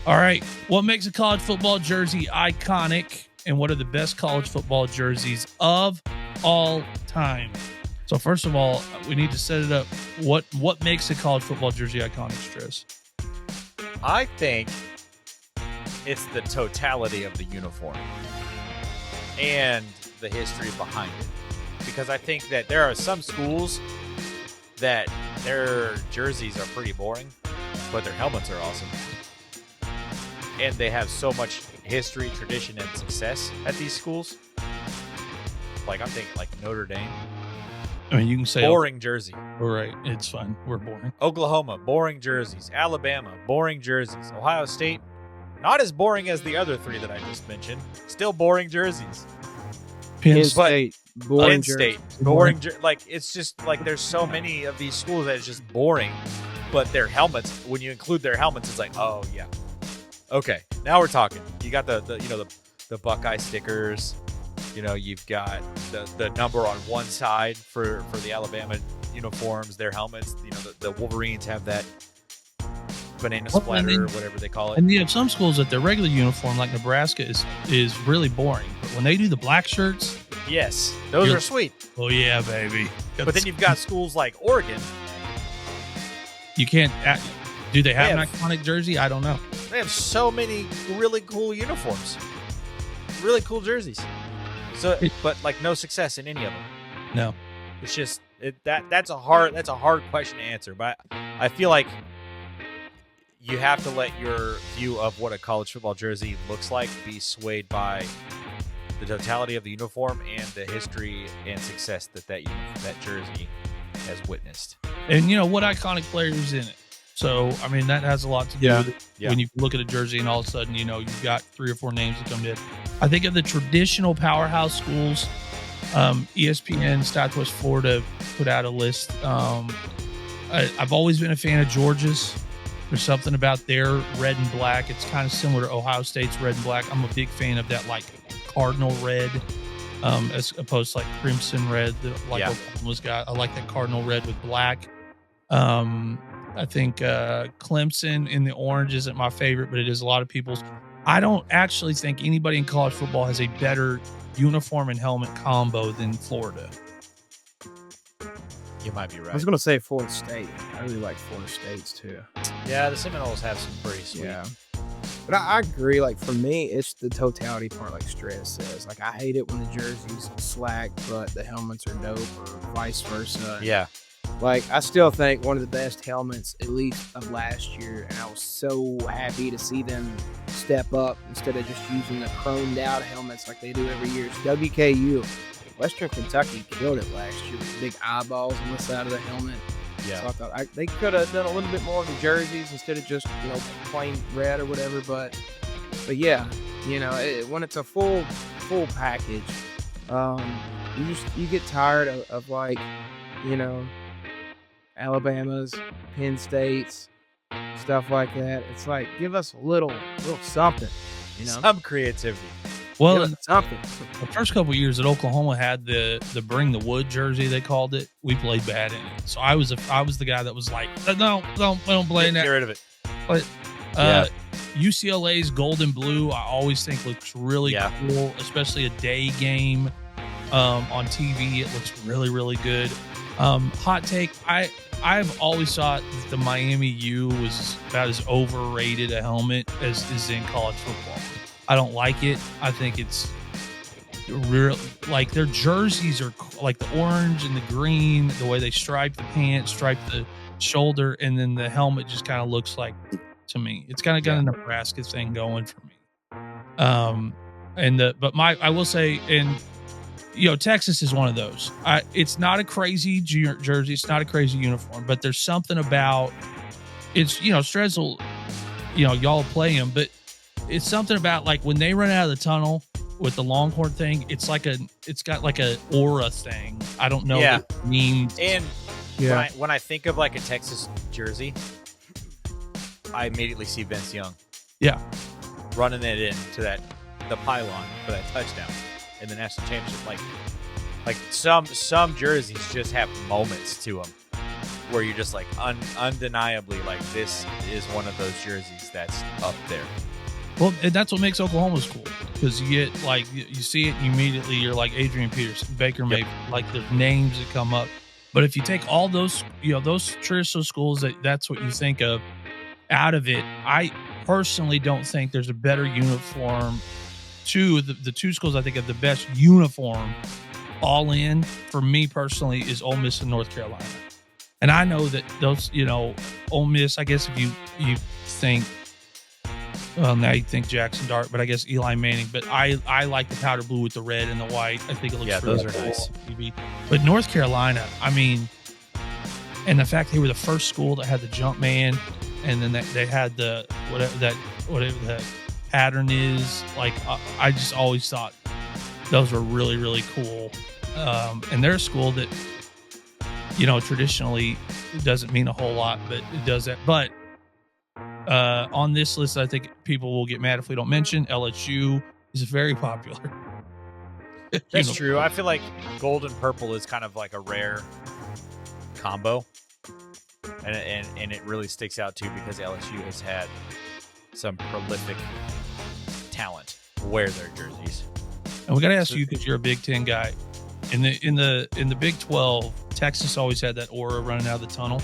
All right. What makes a college football jersey iconic, and what are the best college football jerseys of all time? So first of all, we need to set it up. What makes a college football jersey iconic, Strez? I think it's the totality of the uniform and the history behind it. Because I think that there are some schools that their jerseys are pretty boring, but their helmets are awesome. And they have so much history, tradition, and success at these schools. Like, I'm thinking like Notre Dame. I mean, you can say boring jersey. All right, it's fine. We're boring. Oklahoma, boring jerseys. Alabama, boring jerseys. Ohio State, not as boring as the other three that I just mentioned. Still boring jerseys. Penn State, boring State, boring. Like, it's just like there's so many of these schools that it's just boring. But their helmets, when you include their helmets, it's like, oh yeah, okay, now we're talking. You got the Buckeye stickers. You know, you've got the number on one side for the Alabama uniforms, their helmets. You know, the Wolverines have that banana splatter or whatever they call it. And you have some schools that their regular uniform, like Nebraska, is really boring. But when they do the black shirts, yes, those are sweet. Oh yeah, baby. But then you've got schools like Oregon. You can't. Do they have an iconic jersey? I don't know. They have so many really cool uniforms, really cool jerseys. So, but like no success in any of them. No, it's just that's a hard question to answer. But I feel like you have to let your view of what a college football jersey looks like be swayed by the totality of the uniform and the history and success that jersey has witnessed. And you know what iconic players in it. So I mean that has a lot to do with it. Yeah. When you look at a jersey and all of a sudden you know you've got 3 or 4 names that come in. I think of the traditional powerhouse schools. ESPN Southwest Florida put out a list. I've always been a fan of Georgia's. There's something about their red and black. It's kind of similar to Ohio State's red and black. I'm a big fan of that, like cardinal red, as opposed to like crimson red that like Oklahoma's got. I like that cardinal red with black. I think Clemson in the orange isn't my favorite, but it is a lot of people's. I don't actually think anybody in college football has a better uniform and helmet combo than Florida. You might be right. I was going to say Florida State. I really like Florida State's too. Yeah, the Seminoles have some pretty sweet. Yeah. But I agree. Like, for me, it's the totality part, like Strez says. Like, I hate it when the jerseys slack, but the helmets are dope, or vice versa. Yeah. Like, I still think one of the best helmets, at least of last year, and I was so happy to see them step up instead of just using the chromed out helmets like they do every year. It's WKU. Western Kentucky killed it last year with big eyeballs on the side of the helmet. Yeah. So I thought they could have done a little bit more of the jerseys instead of just, plain red or whatever. But yeah, when it's a full package, you get tired of like, Alabama's, Penn State's, stuff like that. It's like, give us a little something, some creativity. Well, something. The first couple of years that Oklahoma had the Bring the Wood jersey, they called it. We played bad in it, so I was the guy that was like, no, we don't play in that. Get rid of it. But UCLA's gold and blue, I always think looks really cool, especially a day game on TV. It looks really, really good. Hot take, I've always thought that the Miami U was about as overrated a helmet as is in college football. I don't like it. I think it's real. Like, their jerseys are like the orange and the green, the way they stripe the pants, stripe the shoulder, and then the helmet just kind of looks like, to me, it's kind of got a Nebraska thing going for me. I will say, and Texas is one of those. It's not a crazy jersey, it's not a crazy uniform, but there's something about it's. Strez will, y'all play him, but it's something about like when they run out of the tunnel with the Longhorn thing, it's got like a aura thing. I don't know what it means. And when I think of like a Texas jersey, I immediately see Vince Young. Yeah. Running it into the pylon for that touchdown in the national championship. Like some jerseys just have moments to them. where you're just like undeniably like this is one of those jerseys that's up there. Well, and that's what makes Oklahoma's cool, because you get like you see it and immediately you're like Adrian Peterson, Baker Mayfield, like the names that come up. But if you take all those, those traditional schools that's what you think of out of it, I personally don't think there's a better uniform. The two schools I think have the best uniform all in for me personally is Ole Miss and North Carolina. And I know that those, Ole Miss, I guess if you think, well, now you think Jackson Dart, but I guess Eli Manning. But I like the powder blue with the red and the white. I think it looks those are nice. But North Carolina, I mean, and the fact they were the first school that had the jump man, and then they had the whatever the pattern is. Like I just always thought those were really, really cool. And they're a school that, traditionally doesn't mean a whole lot, but it does that. But on this list, I think people will get mad if we don't mention LSU is very popular. That's true. I feel like gold and purple is kind of like a rare combo, and it really sticks out too because LSU has had some prolific talent wear their jerseys. And we got to ask you, because you're a Big Ten guy. In the Big 12, Texas always had that aura running out of the tunnel.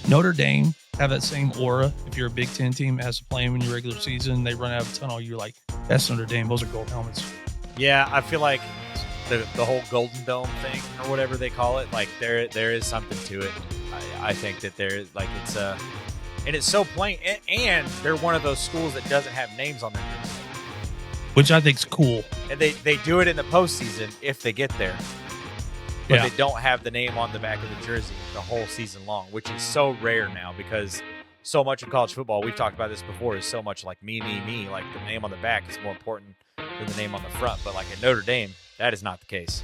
Notre Dame have that same aura. If you're a Big Ten team that has to play them in your regular season, they run out of the tunnel. You're like, that's Notre Dame. Those are gold helmets. Yeah, I feel like the whole Golden Dome thing or whatever they call it, like there is something to it. I think that there like it's and it's so plain, and they're one of those schools that doesn't have names on their jersey, which I think's cool. And they do it in the postseason if they get there. But they don't have the name on the back of the jersey the whole season long, which is so rare now because so much of college football, we've talked about this before, is so much like me. Like the name on the back is more important than the name on the front. But like at Notre Dame, that is not the case.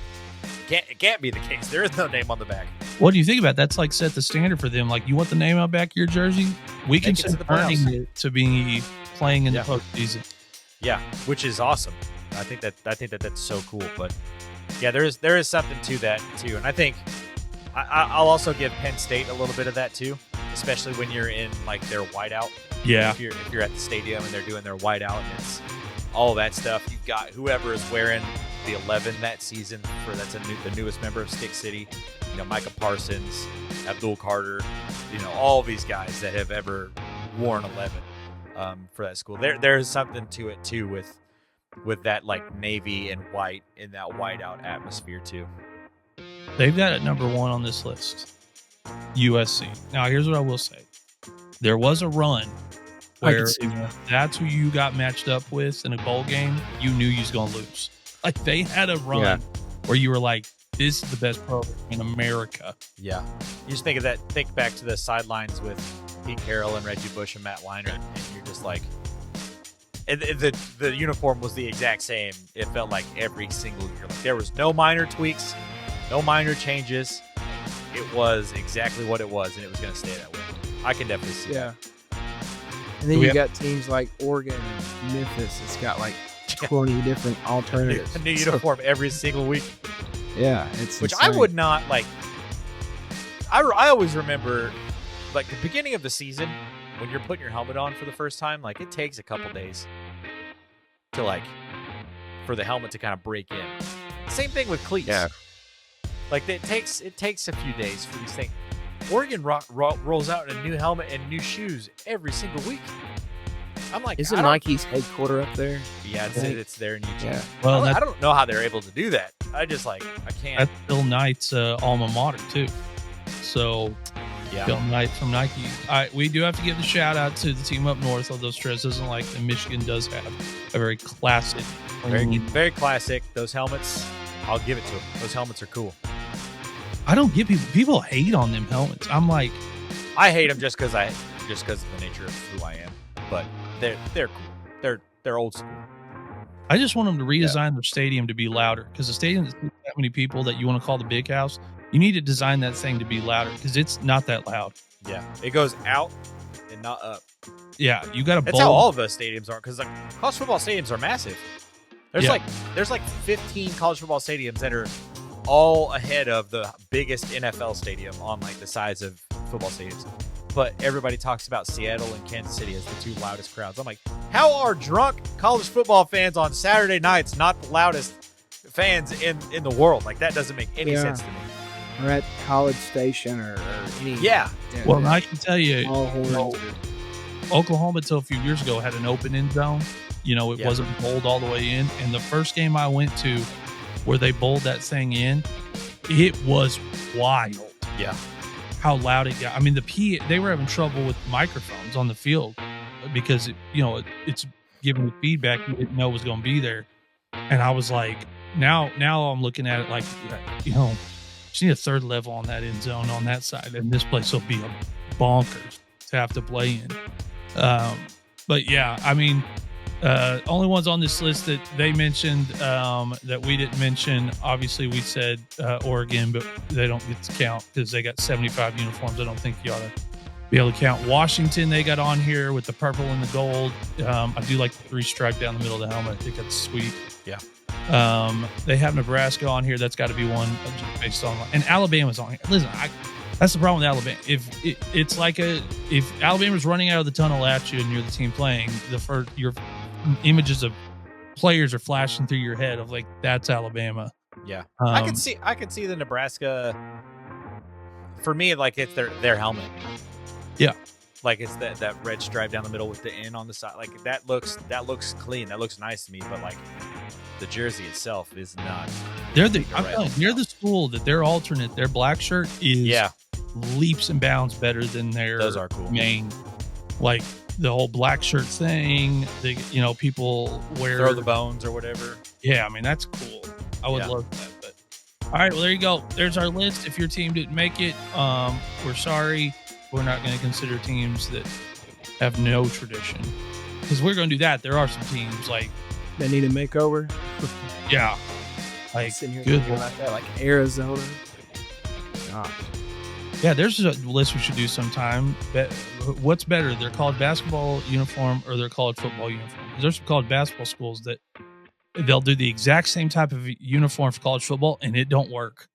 It can't be the case. There is no name on the back. What do you think about that? That's like set the standard for them. Like, you want the name on the back of your jersey? We can set earning it to be playing in the postseason. Yeah, which is awesome. I think that's so cool. But yeah, there is something to that too, and I think I'll also give Penn State a little bit of that too, especially when you're in like their whiteout. Yeah, if you're at the stadium and they're doing their whiteout and it's all that stuff. You've got whoever is wearing the 11 that season the newest member of Stick City. Micah Parsons, Abdul Carter. All these guys that have ever worn 11 for that school. There's something to it too with that like navy and white in that whiteout atmosphere too. They've got it number 1 on this list. USC. Now here's what I will say. There was a run where that's who you got matched up with in a bowl game. You knew you was going to lose. Like they had a run where you were like, this is the best program in America. Yeah. You just think of that. Think back to the sidelines with Pete Carroll and Reggie Bush and Matt Leinart, and you're just like, the uniform was the exact same. It felt like every single year. Like there was no minor tweaks, no minor changes. It was exactly what it was, and it was going to stay that way. I can definitely see that. And then you got teams like Oregon and Memphis. It's got like 20 different alternatives. A new uniform every single week. Yeah, it's which insane. I would not like. I always remember, like the beginning of the season when you're putting your helmet on for the first time. Like it takes a couple days to for the helmet to kind of break in. Same thing with cleats. Yeah. Like it takes a few days for these things. Oregon rolls out in a new helmet and new shoes every single week. I'm like, isn't Nike's headquarter up there? Yeah, it's there in Eugene. Yeah. Well, I don't know how they're able to do that. I can't. That's Bill Knight's alma mater too. So, Bill Knight from Nike. We do have to give the shout out to the team up north, although Strez doesn't like them. Michigan does have a very classic, very classic. Those helmets, I'll give it to them. Those helmets are cool. I don't get people hate on them helmets. I'm like, I hate them just because of the nature of who I am. But they're cool. They're old school. I just want them to redesign their stadium to be louder, because the stadium has that many people that you want to call the big house. You need to design that thing to be louder, because it's not that loud. Yeah, it goes out and not up. Yeah, you got to. That's how all of those stadiums are, because like college football stadiums are massive. There's like 15 college football stadiums that are all ahead of the biggest NFL stadium on like the size of football stadiums. But everybody talks about Seattle and Kansas City as the two loudest crowds. I'm like, how are drunk college football fans on Saturday nights not the loudest fans in the world? Like, that doesn't make any sense to me. Or at College Station or any. Yeah. Well, I can tell you, all horns. Oklahoma until a few years ago had an open end zone. It wasn't bowled all the way in. And the first game I went to where they bowled that thing in, it was wild. Yeah. How loud it got. I mean, they were having trouble with microphones on the field because it's giving the feedback you didn't know was going to be there. And I was like, now I'm looking at it like, just need a third level on that end zone on that side, and this place will be bonkers to have to play in. But yeah, I mean, only ones on this list that they mentioned that we didn't mention. Obviously, we said Oregon, but they don't get to count because they got 75 uniforms. I don't think you ought to be able to count. Washington, they got on here with the purple and the gold. I do like the 3 stripe down the middle of the helmet. I think that's sweet. Yeah. They have Nebraska on here. That's got to be one based on, and Alabama's on here. Listen, that's the problem with Alabama. If Alabama's running out of the tunnel at you and you're the team playing, your images of players are flashing through your head of like, that's Alabama. Yeah. I can see the Nebraska, for me, like, it's their helmet. Yeah. Like, it's that red stripe down the middle with the N on the side. Like, that looks clean. That looks nice to me. But like, the jersey itself is not. They're the school that their alternate, their black shirt is leaps and bounds better than their Those are cool. main. Like the whole black shirt thing, people wear throw the bones or whatever. Yeah, I mean, that's cool. I would love that. But all right, well, there you go. There's our list. If your team didn't make it, we're sorry. We're not going to consider teams that have no tradition because we're going to do that. There are some teams like that need a makeover. Yeah, like good about that, like Arizona. Gosh. Yeah, there's a list we should do sometime. What's better, their college basketball uniform or their college football uniform? There's some college basketball schools that they'll do the exact same type of uniform for college football, and it don't work.